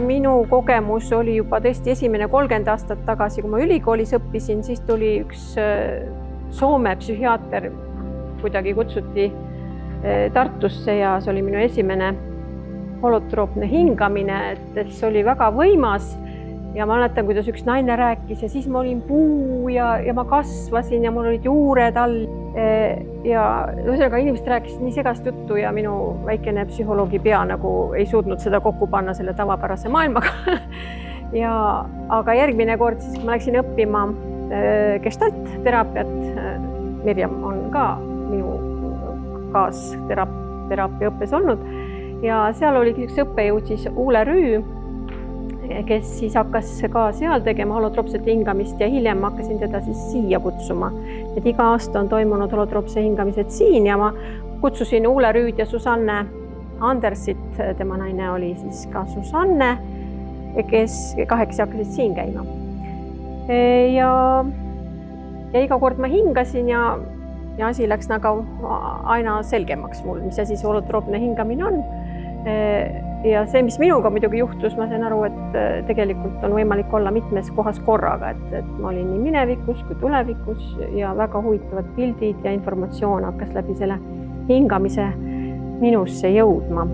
Minu kogemus oli juba tõesti esimene 30 aastat tagasi, kui ma ülikoolis õppisin, siis tuli üks Soome psühhiaater, kuidagi kutsuti Tartusse ja see oli minu esimene holotroopne hingamine, et see oli väga võimas ja ma mäletan, kuidas üks naine rääkis ja siis ma olin puu ja ma kasvasin ja mul olid juured all ja ühesõnaga inimesed rääkisid nii segast juttu ja minu väikene psühholoogi pea nagu ei suutnud seda kokku panna selle tavapärase maailmaga. Aga järgmine kord, siis kui ma läksin õppima gestaltteraapiat, Mirjam on ka minu kaasteraapia õppes olnud ja seal oli üks õppejõud siis Uule Rüü, kes siis hakkas ka seal tegema holotroopset hingamist ja hiljem hakkasin teda siis siia kutsuma. Et iga aasta on toimunud holotroopse hingamised siin ja ma kutsusin Uule Rüüd ja Susanne Andersit, tema naine oli siis ka Susanne, kes kahekesi hakkasid siin käima. Ja iga kord ma hingasin ja asi läks nagu aina selgemaks mul, mis asi see holotroopne hingamine on. Ja see, mis minuga muidugi juhtus, ma sain aru, et tegelikult on võimalik olla mitmes kohas korraga, et ma olin nii minevikus kui tulevikus ja väga huvitavad pildid ja informatsioon hakkas läbi selle hingamise minusse jõudma.